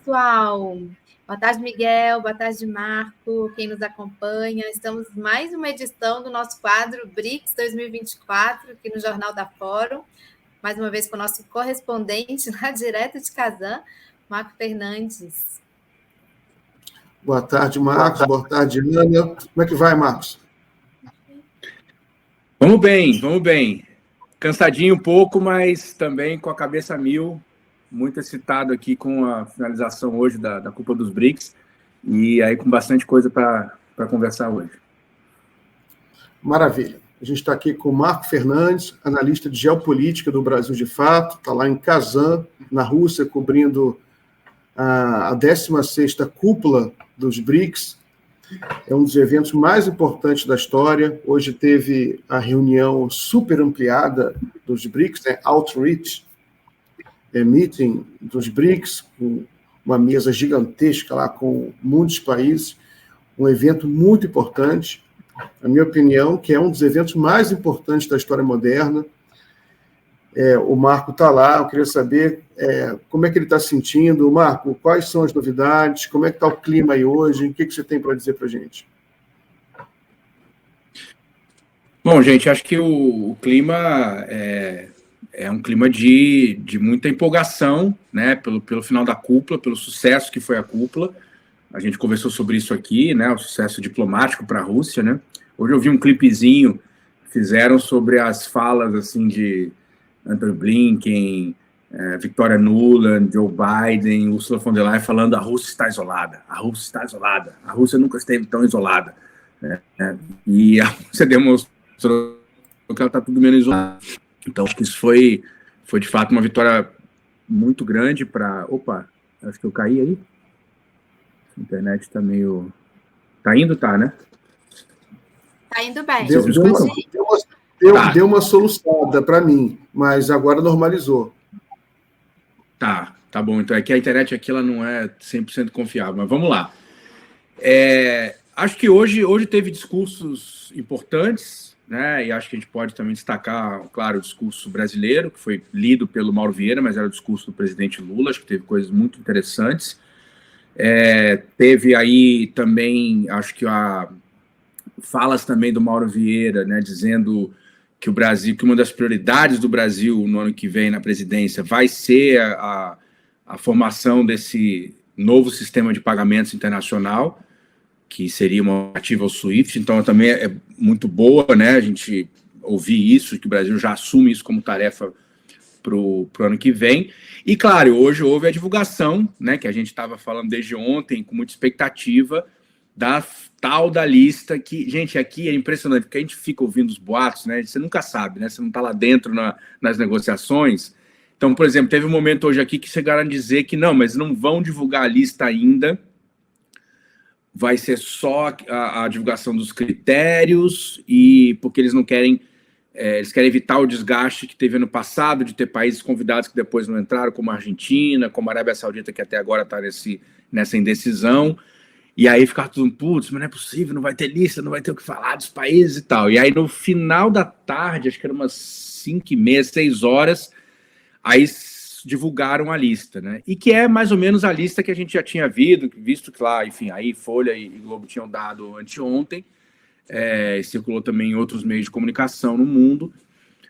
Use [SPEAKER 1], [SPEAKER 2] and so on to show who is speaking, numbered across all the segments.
[SPEAKER 1] pessoal. Boa tarde, Miguel. Boa tarde, Marco. Quem nos acompanha. Estamos em mais uma edição do nosso quadro BRICS 2024, aqui no Jornal da Fórum. Mais uma vez com o nosso correspondente lá direto de Kazan, Marco Fernandes.
[SPEAKER 2] Boa tarde, Marcos. Boa tarde, Ana. Como é que vai, Marcos?
[SPEAKER 3] Vamos bem. Cansadinho um pouco, mas também com a cabeça a mil. Muito excitado aqui com a finalização hoje da Cúpula dos BRICS. E aí com bastante coisa para conversar hoje.
[SPEAKER 2] Maravilha. A gente está aqui com o Marco Fernandes, analista de geopolítica do Brasil de Fato. Está lá em Kazan, na Rússia, cobrindo a 16ª Cúpula dos BRICS. É um dos eventos mais importantes da história. Hoje teve a reunião super ampliada dos BRICS, né? Outreach Meeting dos BRICS, com uma mesa gigantesca lá com muitos países. Um evento muito importante, na minha opinião, que é um dos eventos mais importantes da história moderna. O Marco está lá, eu queria saber como é que ele está se sentindo. Marco, quais são as novidades? Como é que está o clima aí hoje? O que você tem para dizer para a gente?
[SPEAKER 3] Bom, gente, acho que o clima é um clima de muita empolgação, né, pelo final da cúpula, pelo sucesso que foi a cúpula. A gente conversou sobre isso aqui, né, o sucesso diplomático para a Rússia, né. Hoje eu vi um clipezinho que fizeram sobre as falas assim de Antony Blinken, Victoria Nuland, Joe Biden, Ursula von der Leyen falando a Rússia está isolada, a Rússia nunca esteve tão isolada, né? E a Rússia demonstrou que ela está tudo menos isolada. Então, acho que isso foi de fato uma vitória muito grande para... Opa, acho que eu caí aí. A internet está meio... Tá indo, tá, né?
[SPEAKER 1] Tá indo bem.
[SPEAKER 2] Deu uma soluçada para mim, mas agora normalizou.
[SPEAKER 3] Tá bom. Então, é que a internet aqui ela não é 100% confiável, mas vamos lá. Acho que hoje teve discursos importantes, né? E acho que a gente pode também destacar, claro, o discurso brasileiro, que foi lido pelo Mauro Vieira, mas era o discurso do presidente Lula. Acho que teve coisas muito interessantes. Teve aí também, acho que falas também do Mauro Vieira, né, dizendo que o Brasil, que uma das prioridades do Brasil no ano que vem na presidência vai ser a formação desse novo sistema de pagamentos internacional, que seria uma alternativa ao SWIFT. Então também é muito boa, né, a gente ouvir isso, que o Brasil já assume isso como tarefa para o ano que vem. E claro, hoje houve a divulgação, né, que a gente estava falando desde ontem, com muita expectativa, da tal da lista que, gente, aqui é impressionante, porque a gente fica ouvindo os boatos, né? Você nunca sabe, né? Você não está lá dentro nas negociações. Então, por exemplo, teve um momento hoje aqui que chegaram a dizer que não, mas não vão divulgar a lista ainda, vai ser só a divulgação dos critérios, e porque eles não querem, eles querem evitar o desgaste que teve ano passado, de ter países convidados que depois não entraram, como a Argentina, como a Arábia Saudita, que até agora está nessa indecisão. E aí ficava tudo, putz, mas não é possível, não vai ter lista, não vai ter o que falar dos países e tal. E aí no final da tarde, acho que era umas 5h30, 6 horas, aí divulgaram a lista, né? E que é mais ou menos a lista que a gente já tinha visto que lá, enfim, aí Folha e Globo tinham dado anteontem, circulou também em outros meios de comunicação no mundo,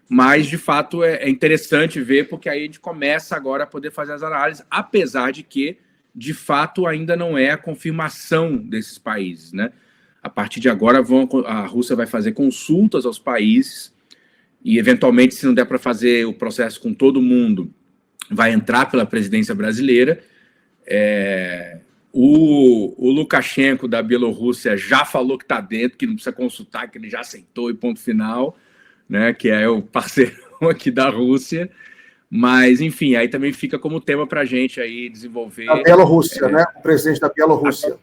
[SPEAKER 3] mas de fato é interessante ver, porque aí a gente começa agora a poder fazer as análises, apesar de que de fato ainda não é a confirmação desses países, né? A partir de agora a Rússia vai fazer consultas aos países e eventualmente, se não der para fazer o processo com todo mundo, vai entrar pela presidência brasileira. O Lukashenko da Bielorrússia já falou que está dentro, que não precisa consultar, que ele já aceitou e ponto final, né? Que é o parceirão aqui da Rússia. Mas, enfim, aí também fica como tema para a gente aí desenvolver...
[SPEAKER 2] Da Bielorrússia, né? O presidente da Bielorrússia.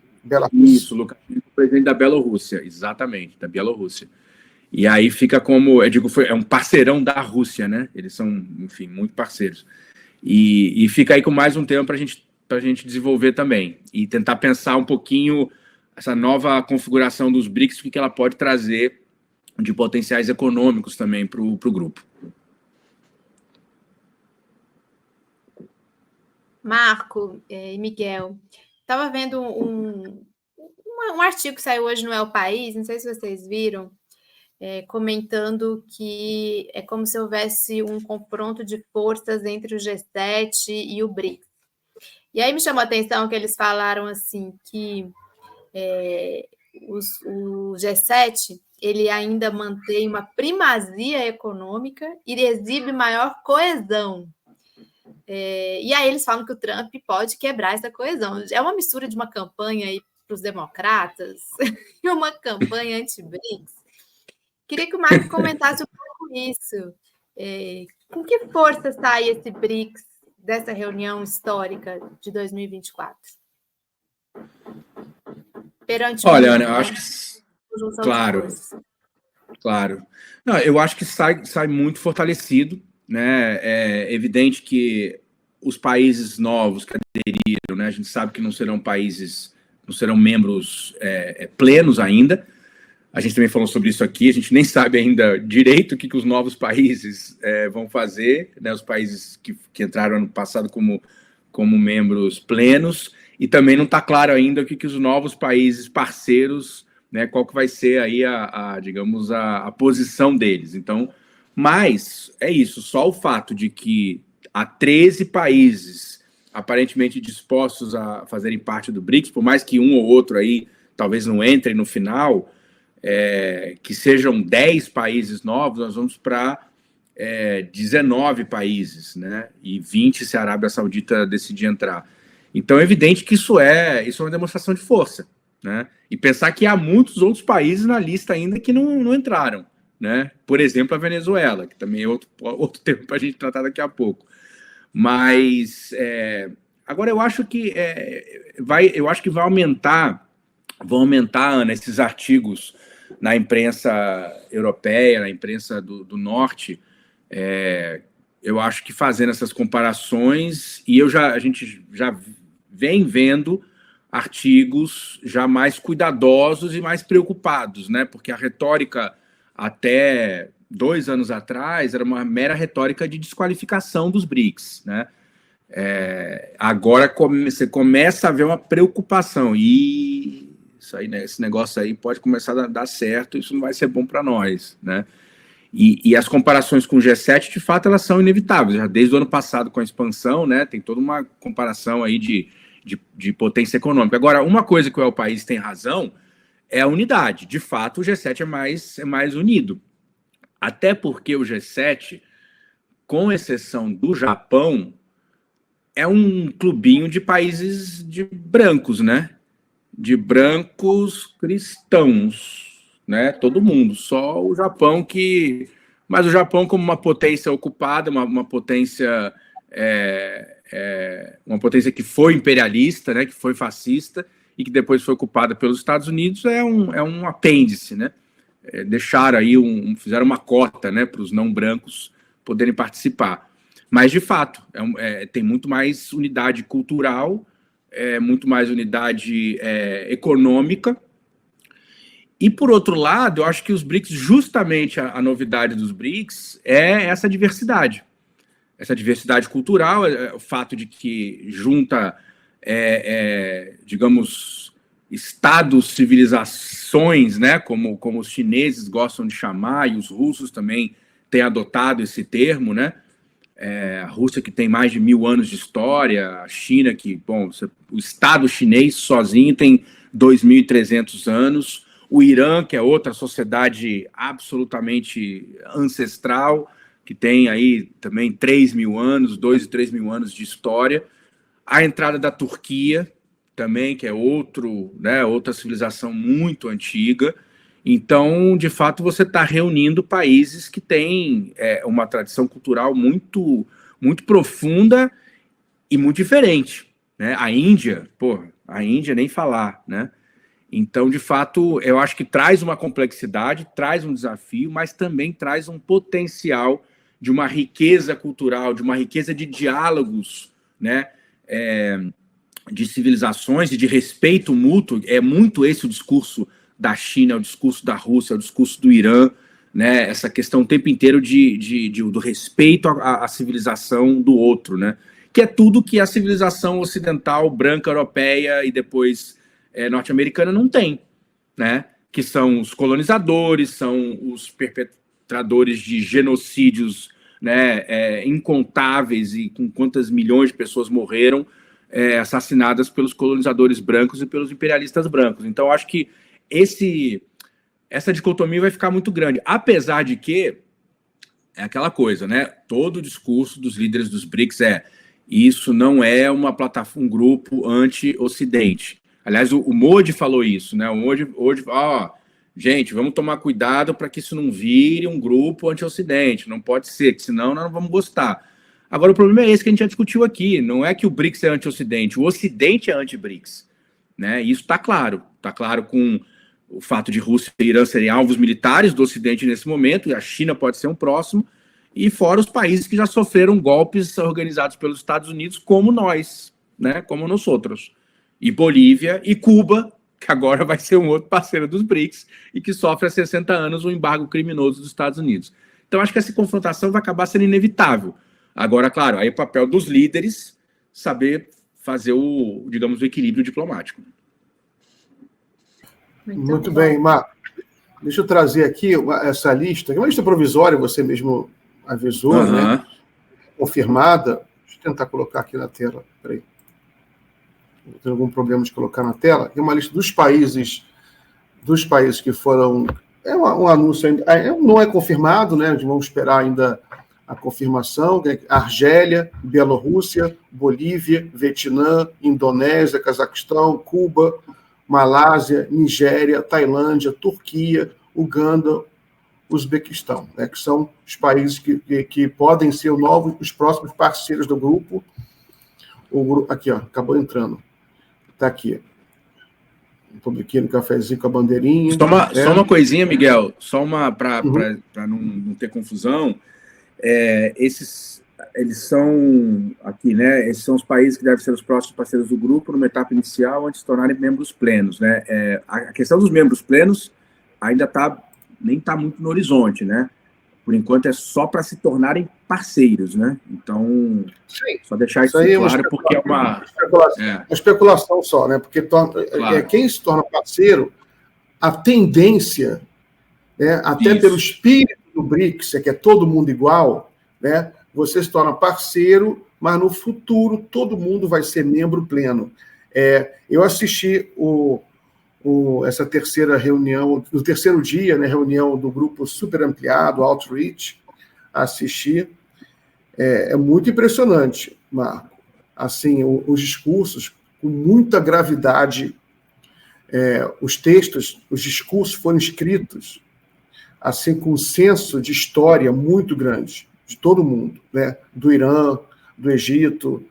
[SPEAKER 3] Isso, Lukashenko, o presidente da Bielorrússia, exatamente, da Bielorrússia. E aí fica como, eu digo, é um parceirão da Rússia, né? Eles são, enfim, muito parceiros. E fica aí com mais um tema para a gente desenvolver também. E tentar pensar um pouquinho essa nova configuração dos BRICS, o que ela pode trazer de potenciais econômicos também para o grupo.
[SPEAKER 1] Marco e Miguel, estava vendo um artigo que saiu hoje no El País, não sei se vocês viram, comentando que é como se houvesse um confronto de forças entre o G7 e o BRICS. E aí me chamou a atenção que eles falaram assim que o G7 ele ainda mantém uma primazia econômica e exibe maior coesão. E aí eles falam que o Trump pode quebrar essa coesão. É uma mistura de uma campanha para os democratas e uma campanha anti-BRICS. Queria que o Marco comentasse um pouco isso. Com que força sai esse BRICS dessa reunião histórica de 2024? Perante
[SPEAKER 3] Olha, Ana, eu acho que... Claro. Não, eu acho que sai muito fortalecido, né? É evidente que os países novos que aderiram, né? A gente sabe que não serão membros plenos ainda. A gente também falou sobre isso aqui, a gente nem sabe ainda direito o que os novos países vão fazer, né? Os países que entraram ano passado como membros plenos, e também não está claro ainda o que os novos países parceiros, né? Qual que vai ser aí digamos, a posição deles. Então, mas é isso, só o fato de que há 13 países aparentemente dispostos a fazerem parte do BRICS, por mais que um ou outro aí talvez não entre no final, que sejam 10 países novos, nós vamos para 19 países, né? E 20 se a Arábia Saudita decidir entrar. Então é evidente que isso é uma demonstração de força, né? E pensar que há muitos outros países na lista ainda que não entraram, né? Por exemplo, a Venezuela, que também é outro tema para a gente tratar daqui a pouco. Mas agora eu acho que vai aumentar, Ana, esses artigos na imprensa europeia, na imprensa do norte, eu acho que fazendo essas comparações, e a gente já vem vendo artigos já mais cuidadosos e mais preocupados, né? Porque a retórica até 2 anos atrás era uma mera retórica de desqualificação dos BRICS, né? Agora você começa a ver uma preocupação, e isso aí, né, esse negócio aí pode começar a dar certo, isso não vai ser bom para nós, né? E as comparações com o G7, de fato, elas são inevitáveis. Já desde o ano passado, com a expansão, né, tem toda uma comparação aí de potência econômica. Agora, uma coisa que o El País tem razão é a unidade. De fato, o G7 é mais unido. Até porque o G7, com exceção do Japão, é um clubinho de países de brancos, né? De brancos cristãos, né? Todo mundo, só o Japão mas o Japão como uma potência ocupada, uma potência que foi imperialista, né? Que foi fascista e que depois foi ocupada pelos Estados Unidos, é um apêndice, né? Deixaram aí fizeram uma cota, né? Para os não brancos poderem participar. Mas de fato tem muito mais unidade cultural, muito mais unidade econômica. E, por outro lado, eu acho que os BRICS, justamente a novidade dos BRICS é essa diversidade cultural, o fato de que junta, digamos, estados, civilizações, né, como os chineses gostam de chamar, e os russos também têm adotado esse termo, né? A Rússia, que tem mais de 1000 anos de história, a China, que, o Estado chinês sozinho tem 2.300 anos, o Irã, que é outra sociedade absolutamente ancestral, que tem aí também 3.000 anos, 2 e 3.000 anos de história, a entrada da Turquia também, que é outra civilização muito antiga. Então, de fato, você está reunindo países que têm uma tradição cultural muito, muito profunda e muito diferente, né? A Índia nem falar, né? Então, de fato, eu acho que traz uma complexidade, traz um desafio, mas também traz um potencial de uma riqueza cultural, de uma riqueza de diálogos, né? De civilizações e de respeito mútuo. É muito esse o discurso da China, é o discurso da Rússia, é o discurso do Irã, né? Essa questão o tempo inteiro do respeito à civilização do outro, né? que é tudo que a civilização ocidental, branca, europeia e depois norte-americana não tem, né? Que são os colonizadores, são os perpetradores de genocídios, né, incontáveis, e com quantas milhões de pessoas morreram assassinadas pelos colonizadores brancos e pelos imperialistas brancos. Então, acho que essa dicotomia vai ficar muito grande, apesar de que é aquela coisa, né? Todo o discurso dos líderes dos BRICS isso não é uma plataforma, um grupo anti-Ocidente. Aliás, o Modi falou isso, né? O Modi gente, vamos tomar cuidado para que isso não vire um grupo anti-Ocidente. Não pode ser, que senão nós não vamos gostar. Agora, o problema é esse que a gente já discutiu aqui. Não é que o BRICS é anti-Ocidente, o Ocidente é anti-BRICS, né? E isso está claro. Está claro com o fato de Rússia e Irã serem alvos militares do Ocidente nesse momento, e a China pode ser um próximo, e fora os países que já sofreram golpes organizados pelos Estados Unidos, como nós, né? Como nós outros. E Bolívia e Cuba, que agora vai ser um outro parceiro dos BRICS e que sofre há 60 anos um embargo criminoso dos Estados Unidos. Então, acho que essa confrontação vai acabar sendo inevitável. Agora, claro, aí é o papel dos líderes saber fazer o equilíbrio diplomático.
[SPEAKER 2] Muito bem, Marco. Deixa eu trazer aqui essa lista, que é uma lista provisória, você mesmo avisou, né? Confirmada. Deixa eu tentar colocar aqui na tela. Peraí. Tem algum problema de colocar na tela? Tem uma lista dos países que foram... um anúncio ainda... não é confirmado, né? Vamos esperar ainda a confirmação. Argélia, Bielorrússia, Bolívia, Vietnã, Indonésia, Cazaquistão, Cuba, Malásia, Nigéria, Tailândia, Turquia, Uganda, Uzbequistão, né? Que são os países que podem ser os próximos parceiros do grupo. Aqui, ó, acabou entrando. Está aqui. Publiquei no cafezinho com a bandeirinha.
[SPEAKER 3] Só uma coisinha, Miguel, só uma para não ter confusão. Eles são aqui, né? Esses são os países que devem ser os próximos parceiros do grupo numa etapa inicial antes de se tornarem membros plenos, né? A questão dos membros plenos ainda nem está muito no horizonte, né? Por enquanto é só para se tornarem parceiros, né? Então, sim, só deixar isso claro, porque é uma
[SPEAKER 2] especulação só, né? Porque claro, quem se torna parceiro, a tendência, né, até isso, pelo espírito do BRICS, que é todo mundo igual, né? Você se torna parceiro, mas no futuro todo mundo vai ser membro pleno. Eu assisti essa terceira reunião, no terceiro dia, né, reunião do grupo super ampliado, Outreach, assisti. É muito impressionante, Marco. Assim, os discursos, com muita gravidade, os textos, os discursos foram escritos assim, com um senso de história muito grande, de todo mundo, né? Do Irã, do Egito,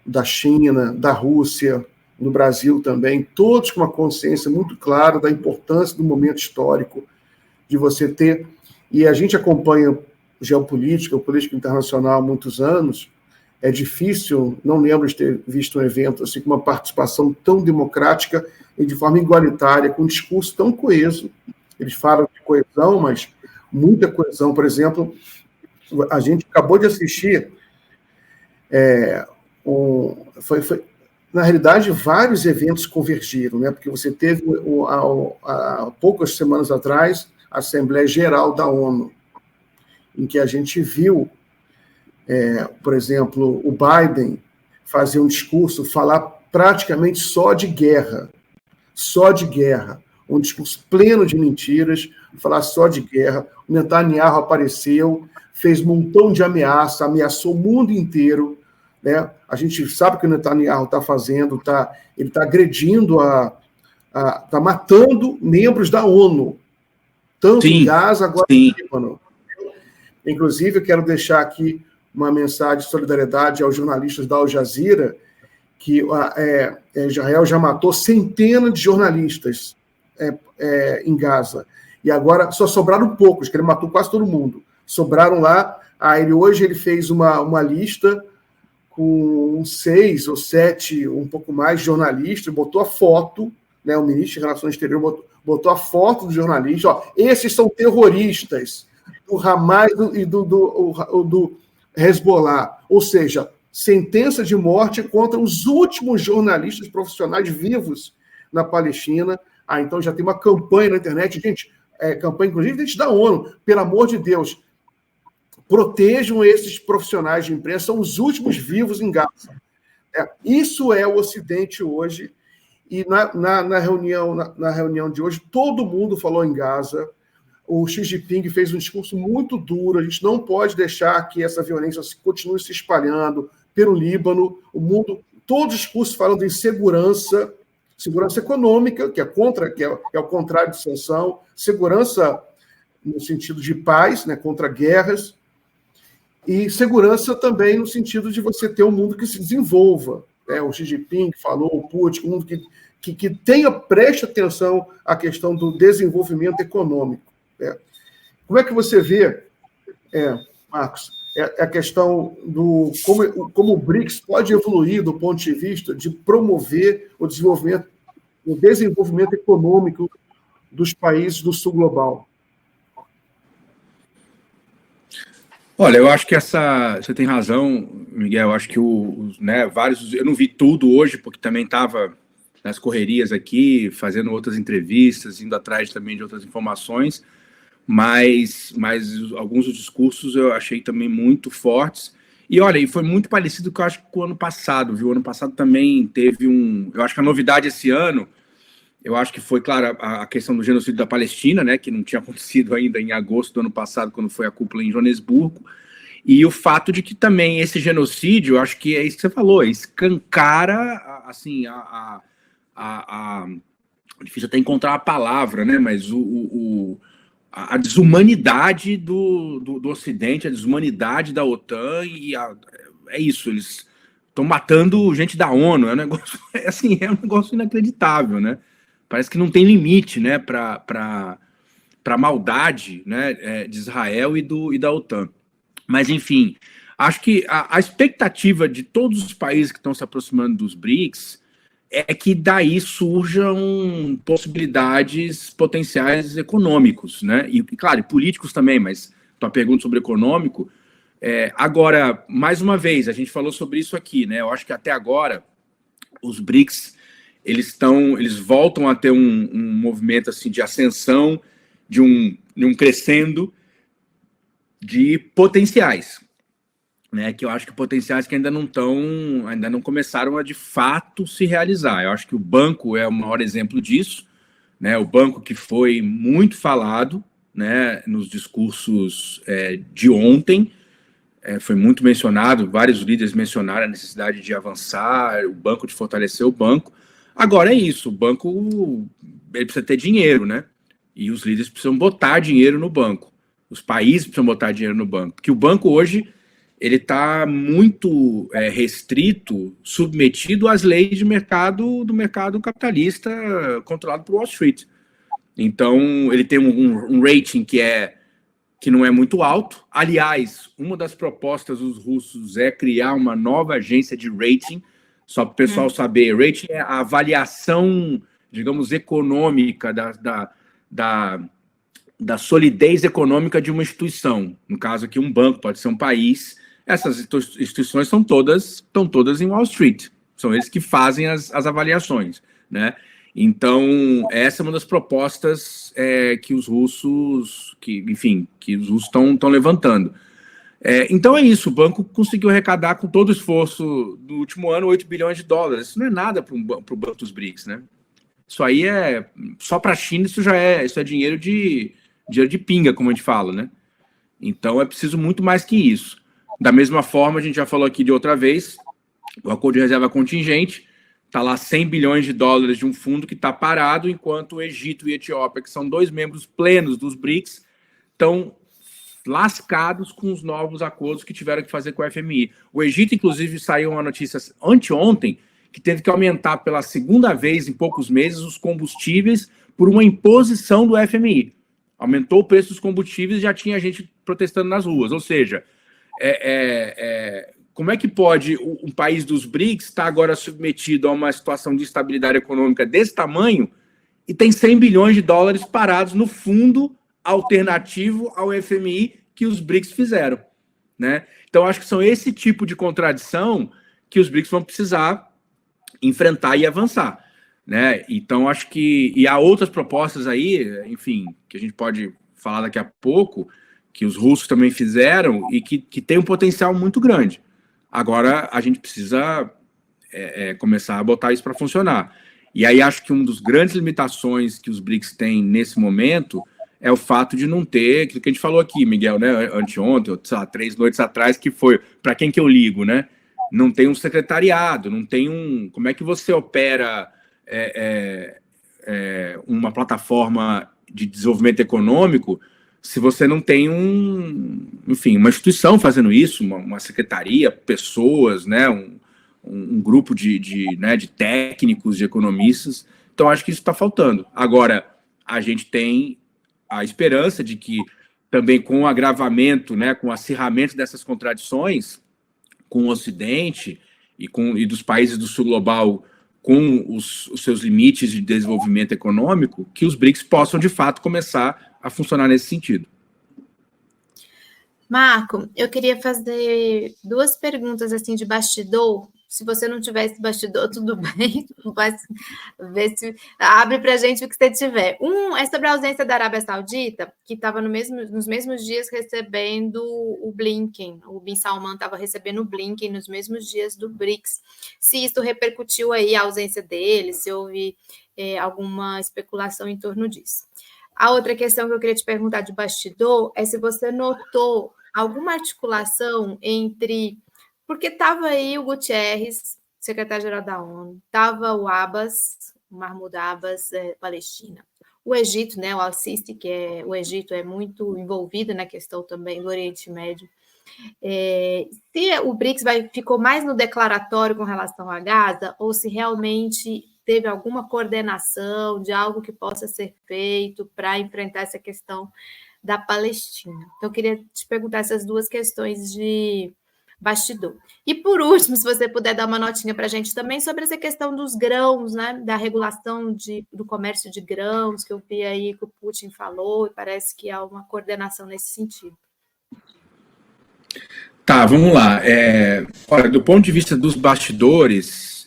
[SPEAKER 2] da China, da Rússia, no Brasil também, todos com uma consciência muito clara da importância do momento histórico, de você ter... E a gente acompanha geopolítica, política internacional há muitos anos, é difícil, não lembro de ter visto um evento assim, com uma participação tão democrática e de forma igualitária, com um discurso tão coeso. Eles falam de coesão, mas muita coesão. Por exemplo, a gente acabou de assistir... Na realidade, vários eventos convergiram, né? Porque você teve, há poucas semanas atrás, a Assembleia Geral da ONU, em que a gente viu, por exemplo, o Biden fazer um discurso, falar praticamente só de guerra, um discurso pleno de mentiras, falar só de guerra. O Netanyahu apareceu, fez um montão de ameaça, ameaçou o mundo inteiro, né? A gente sabe o que o Netanyahu está fazendo, ele está agredindo, está matando membros da ONU, tanto em Gaza, agora no Líbano. Inclusive, eu quero deixar aqui uma mensagem de solidariedade aos jornalistas da Al Jazeera, que Israel já matou centenas de jornalistas em Gaza, e agora só sobraram poucos, que ele matou quase todo mundo. Sobraram lá, hoje ele fez uma lista com 6 ou 7, um pouco mais, jornalistas, botou a foto, né, o ministro de Relações Exteriores botou a foto do jornalista, esses são terroristas do Hamas e do Hezbollah, ou seja, sentença de morte contra os últimos jornalistas profissionais vivos na Palestina. Então já tem uma campanha na internet, gente, campanha inclusive da ONU, pelo amor de Deus, protejam esses profissionais de imprensa, são os últimos vivos em Gaza. Isso é o Ocidente hoje, e na reunião de hoje, todo mundo falou em Gaza. O Xi Jinping fez um discurso muito duro, a gente não pode deixar que essa violência continue se espalhando pelo Líbano, o mundo, todos os discursos falando em segurança econômica, que é o contrário de sanção, segurança no sentido de paz, né, contra guerras, e segurança também no sentido de você ter um mundo que se desenvolva. O Xi Jinping falou, o Putin, um mundo que preste atenção à questão do desenvolvimento econômico. Como é que você vê, Marcos, a questão do como o BRICS pode evoluir do ponto de vista de promover o desenvolvimento econômico dos países do sul global?
[SPEAKER 3] Olha, eu acho que você tem razão, Miguel. Eu acho que vários. Eu não vi tudo hoje, porque também estava nas correrias aqui, fazendo outras entrevistas, indo atrás também de outras informações, mas alguns dos discursos eu achei também muito fortes. E olha, foi muito parecido com, eu acho, com o ano passado, viu? O ano passado também teve eu acho que a novidade esse ano, eu acho que foi, claro, a questão do genocídio da Palestina, né, que não tinha acontecido ainda em agosto do ano passado, quando foi a cúpula em Joanesburgo, e o fato de que também esse genocídio, eu acho que é isso que você falou, escancara, assim, difícil até encontrar a palavra, né, mas a desumanidade do Ocidente, a desumanidade da OTAN, é isso, eles estão matando gente da ONU, é um negócio inacreditável, né? Parece que não tem limite, né, para a maldade, né, de Israel e da OTAN. Mas, enfim, acho que a expectativa de todos os países que estão se aproximando dos BRICS é que daí surjam possibilidades potenciais econômicos, né? E claro, políticos também, mas tua pergunta sobre econômico. Agora, mais uma vez, a gente falou sobre isso aqui, né? Eu acho que até agora os BRICS eles voltam a ter um movimento assim de ascensão, de um crescendo de potenciais, né? Que eu acho que potenciais que ainda não começaram a de fato se realizar. Eu acho que o banco é o maior exemplo disso, né? O banco que foi muito falado, né, nos discursos de ontem, foi muito mencionado, vários líderes mencionaram a necessidade de avançar, o banco, de fortalecer o banco. Agora é isso, o banco ele precisa ter dinheiro, né? E os líderes precisam botar dinheiro no banco. Os países precisam botar dinheiro no banco. Porque o banco hoje ele está muito restrito, submetido às leis do mercado capitalista controlado por Wall Street. Então, ele tem um rating que não é muito alto. Aliás, uma das propostas dos russos é criar uma nova agência de rating. Só para o pessoal saber, rating é a avaliação, digamos, econômica da solidez econômica de uma instituição. No caso aqui, um banco, pode ser um país. Essas instituições estão todas em Wall Street. São eles que fazem as avaliações, né? Então, essa é uma das propostas que os russos estão levantando. Então é isso, o banco conseguiu arrecadar com todo o esforço do último ano $8 bilhões. Isso não é nada para o Banco dos BRICS, né? Isso aí só para a China, isso é dinheiro de pinga, como a gente fala, né? Então é preciso muito mais que isso. Da mesma forma, a gente já falou aqui de outra vez, o acordo de reserva contingente, está lá $100 bilhões de um fundo que está parado, enquanto o Egito e a Etiópia, que são 2 membros plenos dos BRICS, estão lascados com os novos acordos que tiveram que fazer com o FMI. O Egito, inclusive, saiu uma notícia anteontem que teve que aumentar pela segunda vez em poucos meses os combustíveis por uma imposição do FMI. Aumentou o preço dos combustíveis e já tinha gente protestando nas ruas. Ou seja, como é que pode um país dos BRICS estar agora submetido a uma situação de instabilidade econômica desse tamanho e tem $100 bilhões parados no fundo alternativo ao FMI que os BRICS fizeram? né? Então, acho que são esse tipo de contradição que os BRICS vão precisar enfrentar e avançar, né? Então, acho que... E há outras propostas aí, enfim, que a gente pode falar daqui a pouco, que os russos também fizeram e que tem um potencial muito grande. Agora, a gente precisa começar a botar isso para funcionar. E aí, acho que uma das grandes limitações que os BRICS têm nesse momento é o fato de não ter, aquilo que a gente falou aqui, Miguel, né, anteontem, ou, sei lá, 3 noites atrás, que foi, para quem que eu ligo, né? Não tem um secretariado, não tem um... Como é que você opera uma plataforma de desenvolvimento econômico se você não tem enfim, uma instituição fazendo isso, uma secretaria, pessoas, né, um grupo de técnicos, de economistas. Então, acho que isso está faltando. Agora, a gente tem a esperança de que também com o agravamento, né, com o acirramento dessas contradições com o Ocidente e dos países do Sul global com os seus limites de desenvolvimento econômico, que os BRICS possam, de fato, começar a funcionar nesse sentido.
[SPEAKER 1] Marco, eu queria fazer 2 perguntas assim de bastidor. Se você não tivesse bastidor, tudo bem, mas ver se abre para a gente o que você tiver. É sobre a ausência da Arábia Saudita, que estava nos mesmos dias recebendo o Blinken. O Bin Salman estava recebendo o Blinken nos mesmos dias do BRICS. Se isso repercutiu aí a ausência dele, se houve alguma especulação em torno disso. A outra questão que eu queria te perguntar de bastidor é se você notou alguma articulação entre... Porque estava aí o Guterres, secretário-geral da ONU, estava o Abbas, o Mahmoud Abbas, Palestina. O Egito, né, o Al-Sisi, o Egito é muito envolvido na questão também do Oriente Médio. Se o BRICS ficou mais no declaratório com relação a Gaza, ou se realmente teve alguma coordenação de algo que possa ser feito para enfrentar essa questão da Palestina. Então, eu queria te perguntar essas 2 questões de bastidor. E, por último, se você puder dar uma notinha para a gente também sobre essa questão dos grãos, né, da regulação do comércio de grãos, que eu vi aí que o Putin falou, e parece que há uma coordenação nesse sentido.
[SPEAKER 3] Tá, vamos lá. Olha, do ponto de vista dos bastidores,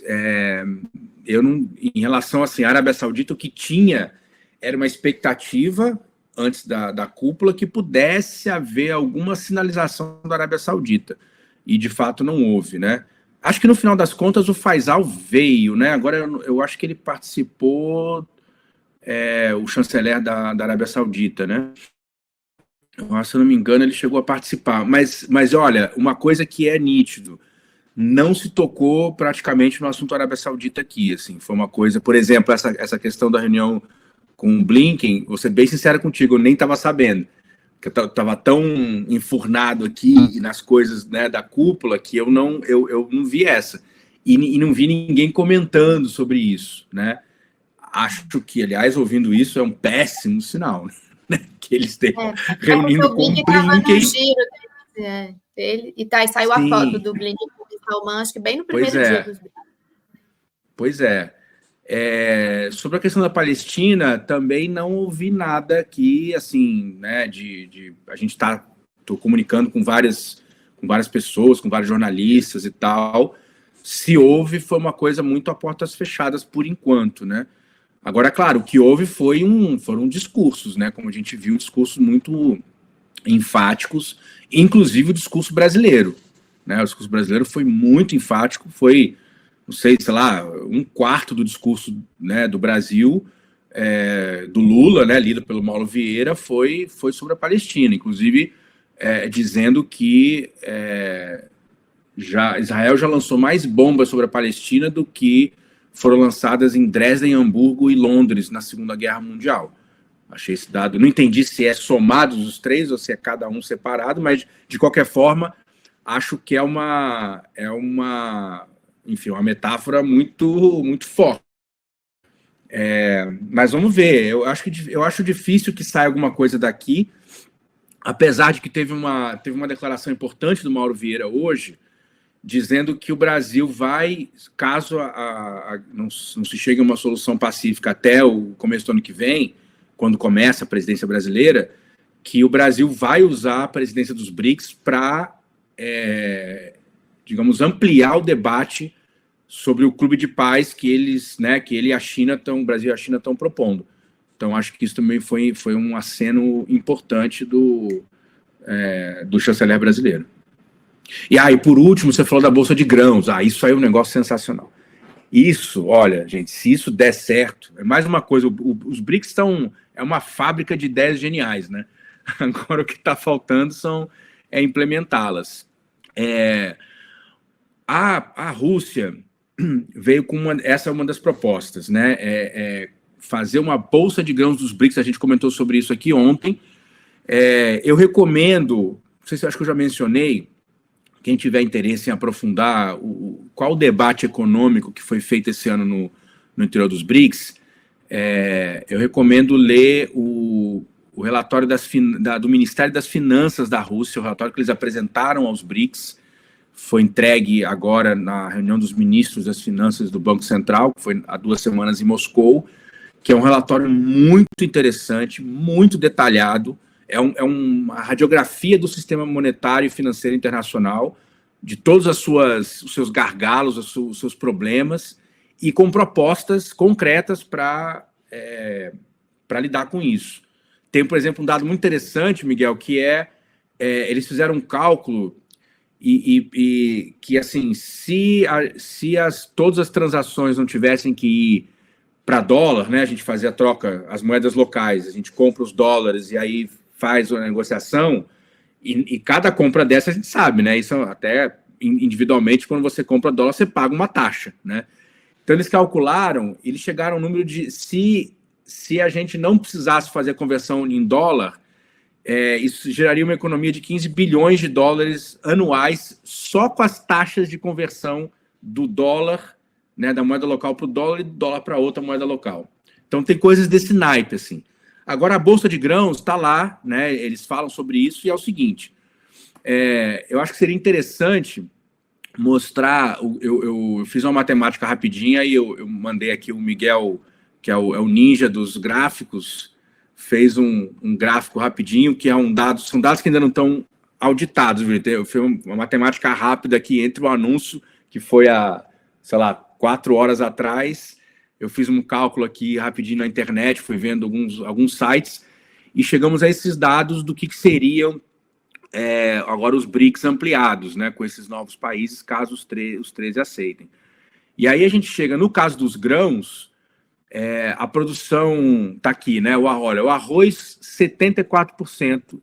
[SPEAKER 3] eu não, em relação assim, à Arábia Saudita, o que tinha era uma expectativa antes da cúpula que pudesse haver alguma sinalização da Arábia Saudita. E, de fato, não houve, né? Acho que, no final das contas, o Faisal veio, né? Agora, eu acho que ele participou, o chanceler da Arábia Saudita, né? Se eu não me engano, ele chegou a participar. Mas olha, uma coisa que é nítido, não se tocou praticamente no assunto Arábia Saudita aqui, assim. Foi uma coisa, por exemplo, essa questão da reunião com o Blinken, vou ser bem sincero contigo, eu nem estava sabendo. Que eu estava tão enfurnado aqui nas coisas, né, da cúpula que eu não vi essa. E não vi ninguém comentando sobre isso, né? Acho que, aliás, ouvindo isso é um péssimo sinal, né? Que eles estejam reunindo com o Blinken.
[SPEAKER 1] E saiu a foto do Blinken com o Salman, acho que bem no primeiro dia dos BRICS.
[SPEAKER 3] Pois é. Sobre a questão da Palestina, também não ouvi nada aqui, assim, né, a gente tô comunicando com várias pessoas, com vários jornalistas e tal. Se houve, foi uma coisa muito a portas fechadas por enquanto, né? Agora, claro, o que houve foram discursos, né, como a gente viu, discursos muito enfáticos, inclusive o discurso brasileiro, né? O discurso brasileiro foi muito enfático, foi... não sei, sei lá, 1/4 do discurso, né, do Brasil, do Lula, né, lido pelo Mauro Vieira, foi sobre a Palestina, inclusive dizendo que Israel já lançou mais bombas sobre a Palestina do que foram lançadas em Dresden, Hamburgo e Londres na Segunda Guerra Mundial. Achei esse dado, não entendi se é somados os 3 ou se é cada um separado, mas, de qualquer forma, acho que é uma enfim, uma metáfora muito, muito forte. Mas vamos ver. Eu acho difícil que saia alguma coisa daqui, apesar de que teve uma declaração importante do Mauro Vieira hoje, dizendo que o Brasil vai, caso não se chegue a uma solução pacífica até o começo do ano que vem, quando começa a presidência brasileira, que o Brasil vai usar a presidência dos BRICS para digamos, ampliar o debate sobre o clube de paz que eles, né, que ele e a China o Brasil e a China estão propondo. Então, acho que isso também foi um aceno importante do chanceler brasileiro. E por último, você falou da Bolsa de Grãos. Isso aí é um negócio sensacional. Isso, olha, gente, se isso der certo, é mais uma coisa, os BRICS é uma fábrica de ideias geniais, né? Agora o que está faltando é implementá-las. A Rússia veio com essa é uma das propostas, né? Fazer uma bolsa de grãos dos BRICS, a gente comentou sobre isso aqui ontem. Eu recomendo, não sei se eu acho que eu já mencionei, quem tiver interesse em aprofundar qual o debate econômico que foi feito esse ano no interior dos BRICS, eu recomendo ler o relatório do Ministério das Finanças da Rússia, o relatório que eles apresentaram aos BRICS, foi entregue agora na reunião dos ministros das finanças do Banco Central, que foi há 2 semanas em Moscou, que é um relatório muito interessante, muito detalhado, é uma radiografia do sistema monetário e financeiro internacional, de todos os seus gargalos, os seus problemas, e com propostas concretas para lidar com isso. Tem, por exemplo, um dado muito interessante, Miguel, que eles fizeram um cálculo e que, assim, se todas as transações não tivessem que ir para dólar, né, a gente fazia a troca, as moedas locais, a gente compra os dólares e aí faz a negociação, e cada compra dessa a gente sabe, né? Isso até individualmente, quando você compra dólar, você paga uma taxa, né? Então eles calcularam, eles chegaram ao número de se a gente não precisasse fazer a conversão em dólar, isso geraria uma economia de 15 bilhões de dólares anuais só com as taxas de conversão do dólar, né, da moeda local para o dólar e do dólar para outra moeda local. Então tem coisas desse naipe, assim. Agora, a Bolsa de Grãos está lá, né? Eles falam sobre isso, e é o seguinte, eu acho que seria interessante mostrar, eu fiz uma matemática rapidinha e eu mandei aqui o Miguel, que é o ninja dos gráficos, fez um gráfico rapidinho, que são dados que ainda não estão auditados, viu? Eu fiz uma matemática rápida aqui entre o anúncio, que foi há, sei lá, 4 horas atrás. Eu fiz um cálculo aqui rapidinho na internet, fui vendo alguns sites, e chegamos a esses dados do que seriam agora os BRICS ampliados, né, com esses novos países, caso os 13 aceitem. E aí a gente chega, no caso dos grãos, a produção está aqui, né? O arroz, 74%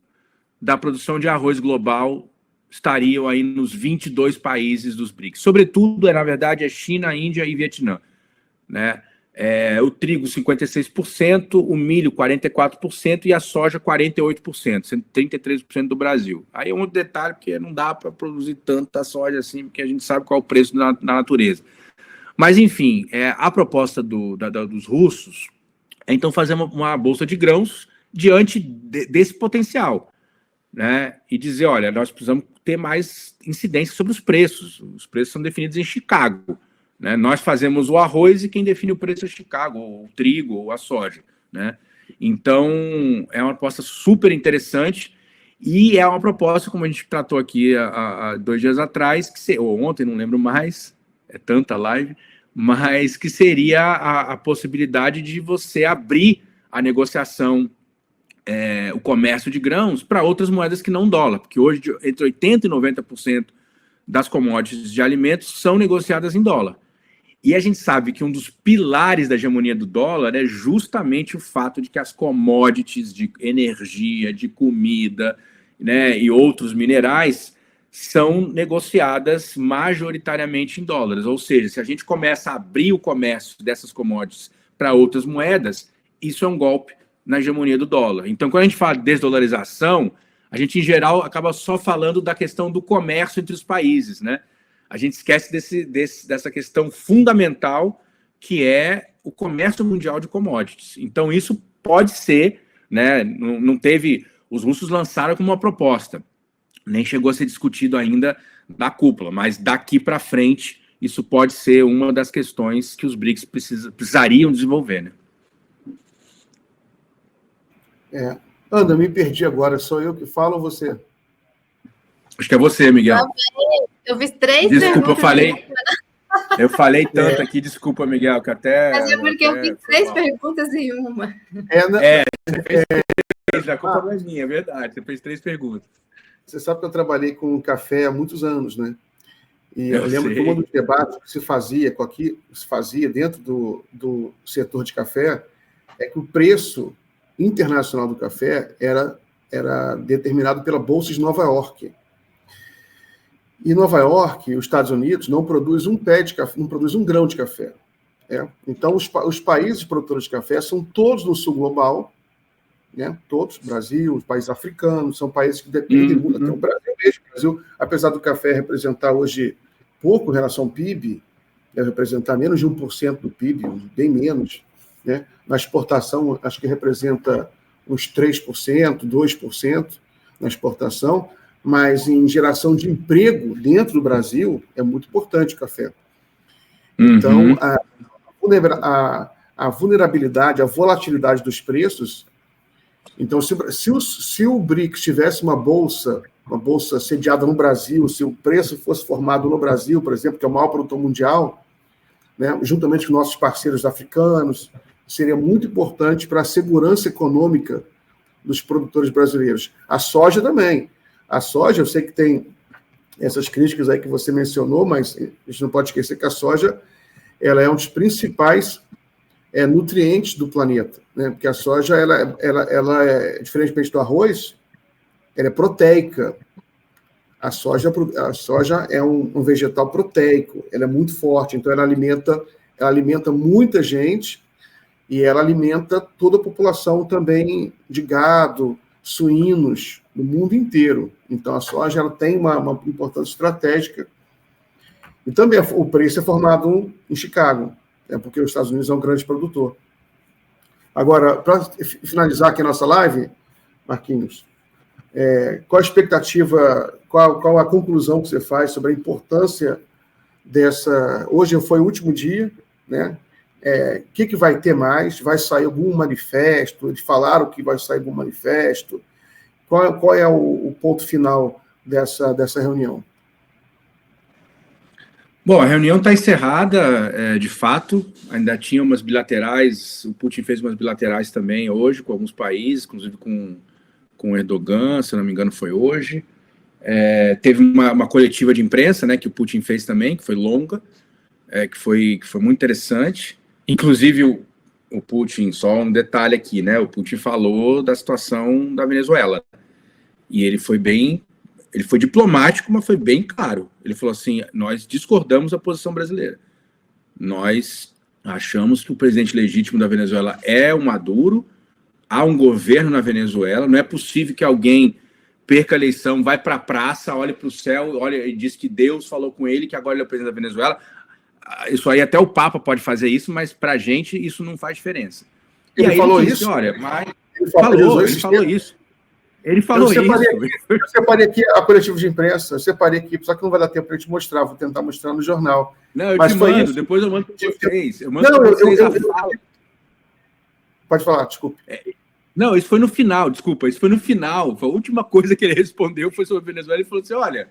[SPEAKER 3] da produção de arroz global estariam aí nos 22 países dos BRICS. Sobretudo, na verdade, China, Índia e Vietnã, né? O trigo, 56%, o milho, 44% e a soja, 48%, sendo 33% do Brasil. Aí é um outro detalhe, porque não dá para produzir tanta soja assim, porque a gente sabe qual é o preço na natureza. Mas, enfim, a proposta dos russos é, então, fazer uma bolsa de grãos diante desse potencial, né? E dizer, olha, nós precisamos ter mais incidência sobre os preços. Os preços são definidos em Chicago, né? Nós fazemos o arroz e quem define o preço é Chicago, ou o trigo, ou a soja, né? Então, é uma proposta super interessante e é uma proposta, como a gente tratou aqui há 2 dias atrás, ou ontem, não lembro mais, é tanta live, mas que seria a possibilidade de você abrir a negociação, o comércio de grãos para outras moedas que não dólar, porque hoje entre 80% e 90% das commodities de alimentos são negociadas em dólar. E a gente sabe que um dos pilares da hegemonia do dólar é justamente o fato de que as commodities de energia, de comida, né, e outros minerais são negociadas majoritariamente em dólares. Ou seja, se a gente começa a abrir o comércio dessas commodities para outras moedas, isso é um golpe na hegemonia do dólar. Então, quando a gente fala de desdolarização, a gente, em geral, acaba só falando da questão do comércio entre os países, né? A gente esquece dessa questão fundamental, que é o comércio mundial de commodities. Então, isso pode ser, né? Não teve... Os russos lançaram como uma proposta, nem chegou a ser discutido ainda na cúpula, mas daqui para frente, isso pode ser uma das questões que os BRICS precisariam desenvolver, né?
[SPEAKER 2] Ana, me perdi agora. Sou eu que falo ou você?
[SPEAKER 3] Acho que é você, Miguel.
[SPEAKER 1] Eu fiz 3
[SPEAKER 3] Desculpa,
[SPEAKER 1] perguntas.
[SPEAKER 3] eu falei tanto aqui, desculpa, Miguel, que até...
[SPEAKER 1] Mas é porque eu fiz 3 perguntas em uma.
[SPEAKER 3] A culpa não é minha, é verdade. Você fez 3 perguntas.
[SPEAKER 2] Você sabe que eu trabalhei com café há muitos anos, né? E eu lembro que um dos debates que se fazia dentro do setor de café é que o preço internacional do café era determinado pela Bolsa de Nova York. E Nova York, os Estados Unidos, não produz um pé de café, não produz um grão de café. Então, os países produtores de café são todos no sul global, né? Todos, Brasil, os países africanos, são países que dependem muito, até o Brasil mesmo. O Brasil, apesar do café representar hoje pouco em relação ao PIB, deve representar menos de 1% do PIB, bem menos, né? Na exportação, acho que representa uns 3%, 2% na exportação, mas em geração de emprego dentro do Brasil é muito importante o café. Então, a vulnerabilidade, a volatilidade dos preços. Então, se o BRICS tivesse uma bolsa sediada no Brasil, se o preço fosse formado no Brasil, por exemplo, que é o maior produtor mundial, né, juntamente com nossos parceiros africanos, seria muito importante para a segurança econômica dos produtores brasileiros. A soja também. A soja, eu sei que tem essas críticas aí que você mencionou, mas a gente não pode esquecer que a soja ela é um dos principais nutrientes do planeta, né? Porque a soja, ela é, diferentemente do arroz, ela é proteica. A soja é um vegetal proteico, ela é muito forte, então ela alimenta muita gente e ela alimenta toda a população também de gado, suínos, no mundo inteiro. Então a soja ela tem uma importância estratégica. E também o preço é formado em Chicago, porque os Estados Unidos é um grande produtor. Agora, para finalizar aqui a nossa live, Marquinhos, qual a expectativa, qual a conclusão que você faz sobre a importância dessa... Hoje foi o último dia, né? O que vai ter mais? Vai sair algum manifesto? Eles falaram que vai sair algum manifesto. Qual é o ponto final dessa reunião?
[SPEAKER 3] Bom, a reunião está encerrada, de fato. Ainda tinha umas bilaterais, o Putin fez umas bilaterais também hoje com alguns países, inclusive com o Erdogan, se não me engano foi hoje. Teve uma coletiva de imprensa, né, que o Putin fez também, que foi longa, que foi muito interessante. Inclusive o Putin, só um detalhe aqui, né, o Putin falou da situação da Venezuela. E ele foi diplomático, mas foi bem claro. Ele falou assim, nós discordamos da posição brasileira. Nós achamos que o presidente legítimo da Venezuela é o Maduro, há um governo na Venezuela, não é possível que alguém perca a eleição, vai para a praça, olhe para o céu, olha e diz que Deus falou com ele, que agora ele é o presidente da Venezuela. Isso aí até o Papa pode fazer isso, mas para a gente isso não faz diferença.
[SPEAKER 2] Ele falou isso?
[SPEAKER 3] Olha, mas ele falou isso. Ele falou isso.
[SPEAKER 2] Eu separei aqui a coletiva de imprensa, só que não vai dar tempo para a gente mostrar, vou tentar mostrar no jornal.
[SPEAKER 3] Não, eu te mando, depois eu mando para vocês.
[SPEAKER 2] Pode falar, desculpe.
[SPEAKER 3] Não, isso foi no final, desculpa, isso foi no final. A última coisa que ele respondeu foi sobre a Venezuela. Ele falou assim, olha,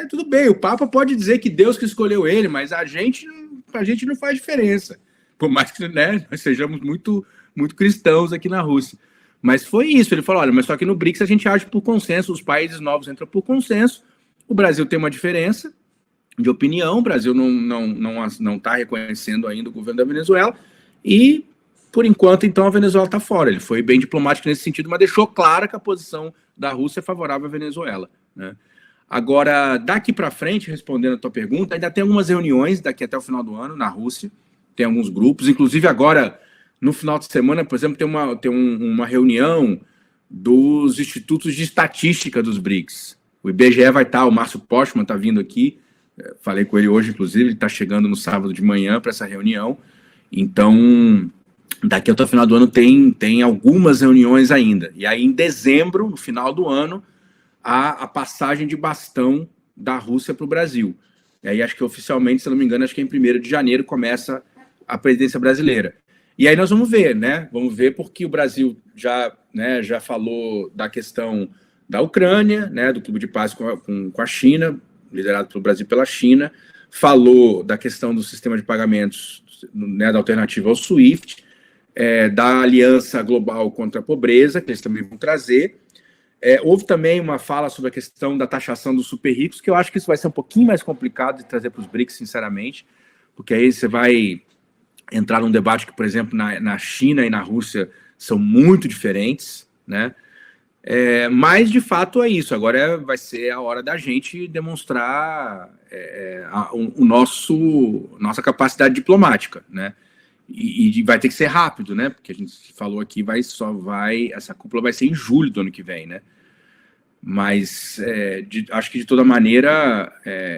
[SPEAKER 3] tudo bem, o Papa pode dizer que Deus que escolheu ele, mas a gente não faz diferença. Por mais que, né, nós sejamos muito, muito cristãos aqui na Rússia. Mas foi isso, ele falou, olha, mas só que no BRICS a gente age por consenso, os países novos entram por consenso, o Brasil tem uma diferença de opinião, o Brasil não está reconhecendo ainda o governo da Venezuela, e, por enquanto, então, a Venezuela está fora. Ele foi bem diplomático nesse sentido, mas deixou clara que a posição da Rússia é favorável à Venezuela, né? Agora, daqui para frente, respondendo a tua pergunta, ainda tem algumas reuniões daqui até o final do ano na Rússia, tem alguns grupos, inclusive agora... No final de semana, por exemplo, tem uma reunião dos institutos de estatística dos BRICS. O IBGE vai estar, o Márcio Postman está vindo aqui, falei com ele hoje, inclusive, ele está chegando no sábado de manhã para essa reunião. Então, daqui até o final do ano tem algumas reuniões ainda. E aí, em dezembro, no final do ano, a passagem de bastão da Rússia para o Brasil. E aí, acho que oficialmente, se não me engano, acho que em 1º de janeiro começa a presidência brasileira. E aí nós vamos ver, né? Vamos ver porque o Brasil já falou da questão da Ucrânia, né, do Clube de Paz com a China, liderado pelo Brasil e pela China, falou da questão do sistema de pagamentos, né, da alternativa ao SWIFT, da Aliança Global contra a Pobreza, que eles também vão trazer. Houve também uma fala sobre a questão da taxação dos super ricos, que eu acho que isso vai ser um pouquinho mais complicado de trazer para os BRICS, sinceramente, porque aí você vai entrar num debate que, por exemplo, na China e na Rússia são muito diferentes, né? Mas, de fato, é isso. Agora vai ser a hora da gente demonstrar nossa capacidade diplomática, né? E vai ter que ser rápido, né? Porque a gente falou aqui, essa cúpula vai ser em julho do ano que vem, né? Mas acho que, de toda maneira,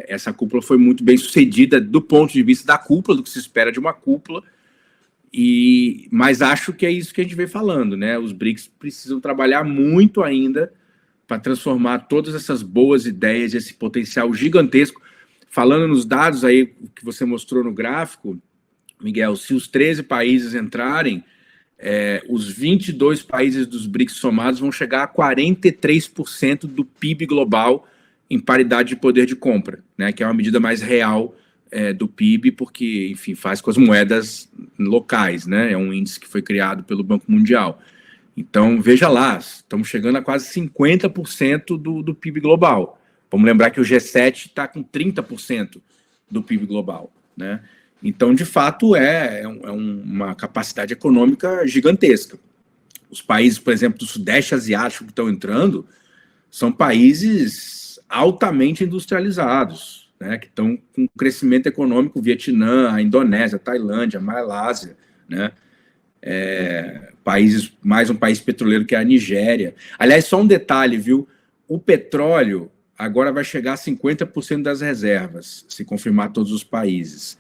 [SPEAKER 3] essa cúpula foi muito bem sucedida do ponto de vista da cúpula, do que se espera de uma cúpula. Mas acho que é isso que a gente vem falando, né? Os BRICS precisam trabalhar muito ainda para transformar todas essas boas ideias, esse potencial gigantesco. Falando nos dados aí que você mostrou no gráfico, Miguel, se os 13 países entrarem, os 22 países dos BRICS somados vão chegar a 43% do PIB global em paridade de poder de compra, né? Que é uma medida mais real do PIB, porque, enfim, faz com as moedas locais, né? É um índice que foi criado pelo Banco Mundial. Então, veja lá, estamos chegando a quase 50% do PIB global. Vamos lembrar que o G7 está com 30% do PIB global, né? Então, de fato, é uma capacidade econômica gigantesca. Os países, por exemplo, do Sudeste Asiático que estão entrando são países altamente industrializados, né, que estão com crescimento econômico, o Vietnã, a Indonésia, a Tailândia, a Malásia, né, mais um país petroleiro que é a Nigéria. Aliás, só um detalhe, viu? O petróleo agora vai chegar a 50% das reservas, se confirmar todos os países.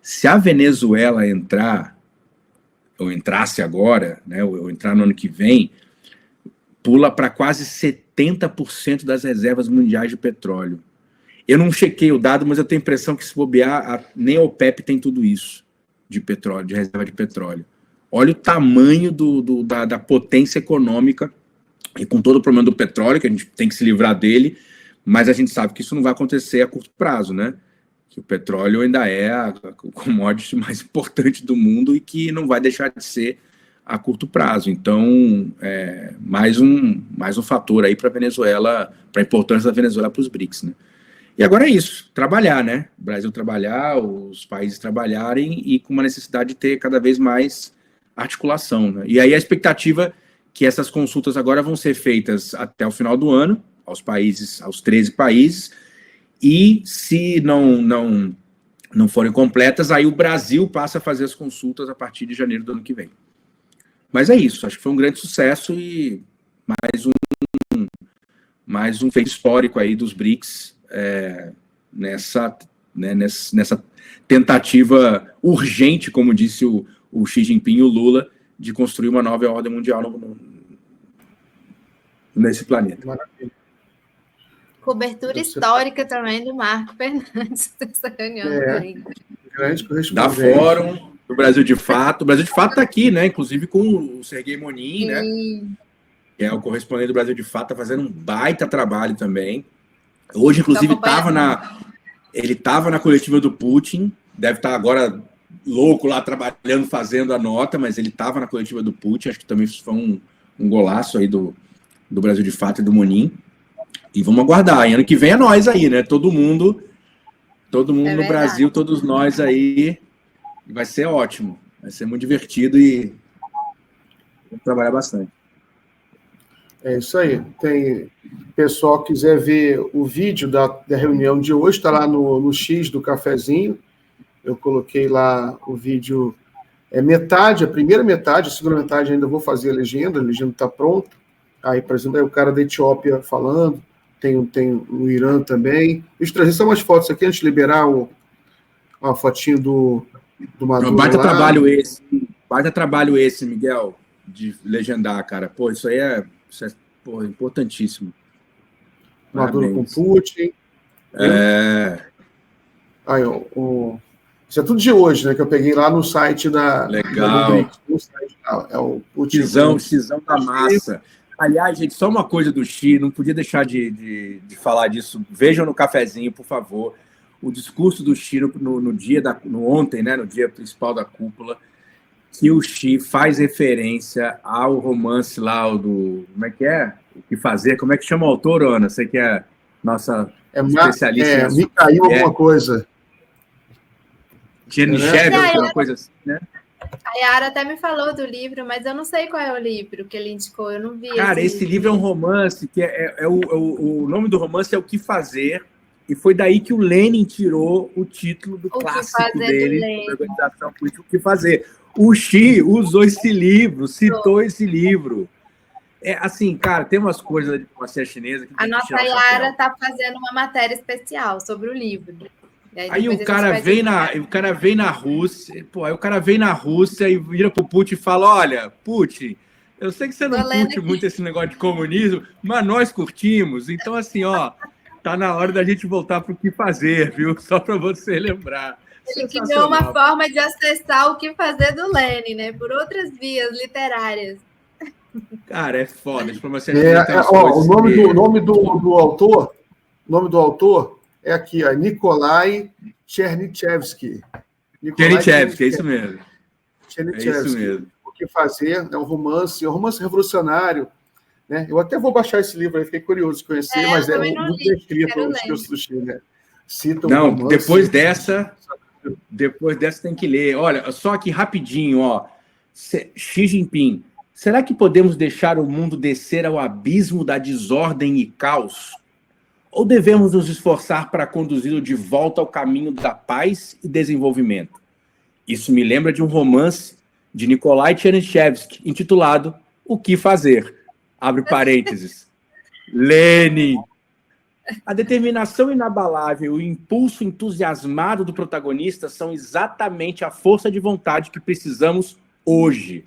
[SPEAKER 3] Se a Venezuela entrar, ou entrasse agora, né, ou entrar no ano que vem, pula para quase 70% das reservas mundiais de petróleo. Eu não chequei o dado, mas eu tenho a impressão que, se bobear, nem a OPEP tem tudo isso de petróleo, de reserva de petróleo. Olha o tamanho da potência econômica, e com todo o problema do petróleo, que a gente tem que se livrar dele, mas a gente sabe que isso não vai acontecer a curto prazo, né? Que o petróleo ainda é o commodity mais importante do mundo e que não vai deixar de ser a curto prazo. Então, mais um fator aí para a Venezuela, para a importância da Venezuela para os BRICS, né? E agora é isso, trabalhar, né? O Brasil trabalhar, os países trabalharem e com uma necessidade de ter cada vez mais articulação, né? E aí a expectativa é que essas consultas agora vão ser feitas até o final do ano, aos 13 países, e se não forem completas, aí o Brasil passa a fazer as consultas a partir de janeiro do ano que vem. Mas é isso, acho que foi um grande sucesso e mais um feito histórico aí dos BRICS nessa tentativa urgente, como disse o Xi Jinping e o Lula, de construir uma nova ordem mundial nesse planeta.
[SPEAKER 2] Maravilha.
[SPEAKER 1] Cobertura histórica também do Marco Fernandes dessa reunião.
[SPEAKER 2] Grande correspondente.
[SPEAKER 3] Da Fórum, do Brasil de Fato. O Brasil de Fato está aqui, né? Inclusive com o Serguei Monin, né? Que é o correspondente do Brasil de Fato, está fazendo um baita trabalho também. Hoje, inclusive, ele estava na coletiva do Putin, deve estar agora louco lá trabalhando, fazendo a nota, mas ele estava na coletiva do Putin, acho que também foi um golaço aí do Brasil de Fato e do Monin. E vamos aguardar. E ano que vem é nós aí, né? Todo mundo no Brasil, todos nós aí. Vai ser ótimo. Vai ser muito divertido e vamos trabalhar bastante.
[SPEAKER 2] É isso aí. Tem pessoal que quiser ver o vídeo da reunião de hoje, está lá no X do cafezinho. Eu coloquei lá o vídeo, metade, a primeira metade, a segunda metade ainda vou fazer a legenda está pronta. Aí, por exemplo, é o cara da Etiópia falando, tem o Irã também. Deixa eu trazer só umas fotos aqui antes de liberar uma fotinho do Maduro.
[SPEAKER 3] Baita trabalho esse, Miguel, de legendar, cara. Pô, isso aí é importantíssimo.
[SPEAKER 2] Maduro com Putin. Aí, isso é tudo de hoje, né? Que eu peguei lá no site da...
[SPEAKER 3] Legal.
[SPEAKER 2] No site, é o Putin.
[SPEAKER 3] Xizão da massa. Aliás, gente, só uma coisa do Xi, não podia deixar de falar disso. Vejam no cafezinho, por favor, o discurso do Xi ontem, né, no dia principal da cúpula, que o Xi faz referência ao romance lá, como é que é? O que fazer? Como é que chama o autor, Ana? Você que é nossa especialista.
[SPEAKER 2] Me caiu alguma coisa.
[SPEAKER 3] Chernyshevsky, uma coisa assim, né?
[SPEAKER 1] A Yara até me falou do livro, mas eu não sei qual é o livro que ele indicou, eu não vi.
[SPEAKER 3] Cara, esse livro é um romance, que o nome do romance é O Que Fazer, e foi daí que o Lenin tirou o título do clássico dele, da organização política, O Que Fazer. O Xi usou esse livro, citou esse livro. Assim, cara, tem umas coisas da diplomacia chinesa que
[SPEAKER 1] a nossa Yara está fazendo uma matéria especial sobre o livro.
[SPEAKER 3] Aí o cara vem na Rússia, pô, aí o cara vem na Rússia e vira pro Putin e fala: olha, Putin, eu sei que você não curte muito esse negócio de comunismo, mas nós curtimos. Então, assim, ó, tá na hora da gente voltar pro que fazer, viu? Só para você lembrar.
[SPEAKER 1] Ele criou uma forma de acessar o que fazer do Lenin, né? Por outras vias literárias.
[SPEAKER 3] Cara, é foda. A diplomacia
[SPEAKER 2] o nome do autor é aqui, ó, Nikolai Chernyshevsky.
[SPEAKER 3] Chernyshevsky, é isso mesmo.
[SPEAKER 2] Chernyshevsky. É isso mesmo. O Que Fazer é um romance revolucionário. Né? Eu até vou baixar esse livro aí, fiquei curioso de conhecer, mas é muito bem escrito o discurso do Xi, né? Cita
[SPEAKER 3] não, romance, depois dessa tem que ler. Olha, só aqui rapidinho, ó. Xi Jinping, será que podemos deixar o mundo descer ao abismo da desordem e caos? Ou devemos nos esforçar para conduzi-lo de volta ao caminho da paz e desenvolvimento? Isso me lembra de um romance de Nikolai Chernyshevsky, intitulado O Que Fazer? Abre parênteses. Lenin. A determinação inabalável e o impulso entusiasmado do protagonista são exatamente a força de vontade que precisamos hoje.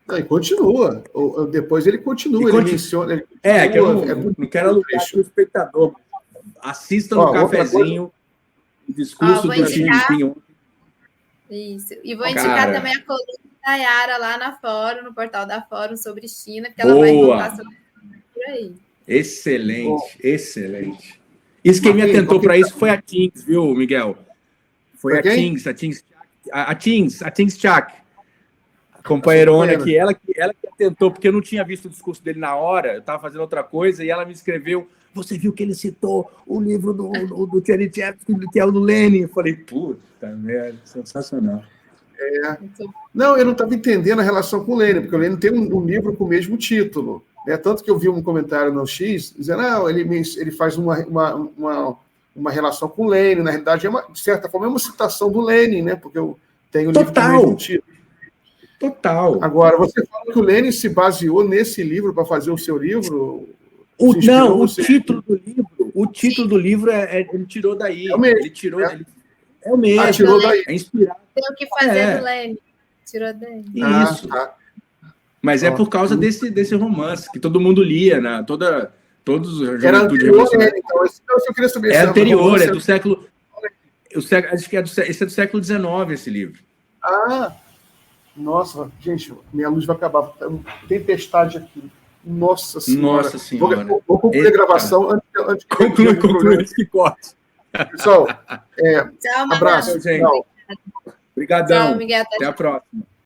[SPEAKER 2] E continua. Depois ele continua, ele menciona.
[SPEAKER 3] Que eu não quero alugar o espectador. Assistam no cafezinho o discurso do Xi Jinping.
[SPEAKER 1] Isso. E vou indicar também a coluna da Yara lá na Fórum, no portal da Fórum, sobre China, porque ela vai contar sobre por aí.
[SPEAKER 3] Excelente, excelente. Isso quem me atentou para isso foi a Tings, viu, Miguel? Foi a Tings Chak. Companheirona que ela que atentou, porque eu não tinha visto o discurso dele na hora, eu estava fazendo outra coisa, e ela me escreveu: você viu que ele citou o livro do Chernyshevsky, que é o do Lenin? Eu falei: puta merda, sensacional.
[SPEAKER 2] Não, eu não estava entendendo a relação com o Lenin, porque o Lenin tem um livro com o mesmo título. Né? Tanto que eu vi um comentário no X dizendo: ele faz uma relação com o Lenin, na realidade, de certa forma, é uma citação do Lenin, né? Porque eu tenho o livro com o mesmo título.
[SPEAKER 3] Total.
[SPEAKER 2] Agora, você fala que o Lenin se baseou nesse livro para fazer o seu livro?
[SPEAKER 3] O título do livro ele tirou daí. Ele tirou daí. É o mesmo.
[SPEAKER 2] Tirou daí.
[SPEAKER 3] É inspirado.
[SPEAKER 1] Tem o Que Fazer do Lenin. Tirou daí.
[SPEAKER 3] Isso. Mas é por causa desse romance que todo mundo lia, né? Todos os juventude revolucionária.
[SPEAKER 2] Então, eu queria saber.
[SPEAKER 3] É anterior, é do século. Acho que esse é do século XIX, esse livro.
[SPEAKER 2] Nossa, gente, minha luz vai acabar. Tempestade aqui. Nossa Senhora. Vou concluir a gravação antes
[SPEAKER 3] que corte.
[SPEAKER 2] Pessoal,
[SPEAKER 1] tchau,
[SPEAKER 2] abraço.
[SPEAKER 3] Gente. Obrigadão.
[SPEAKER 1] Tchau, Miguel.
[SPEAKER 3] Até a próxima.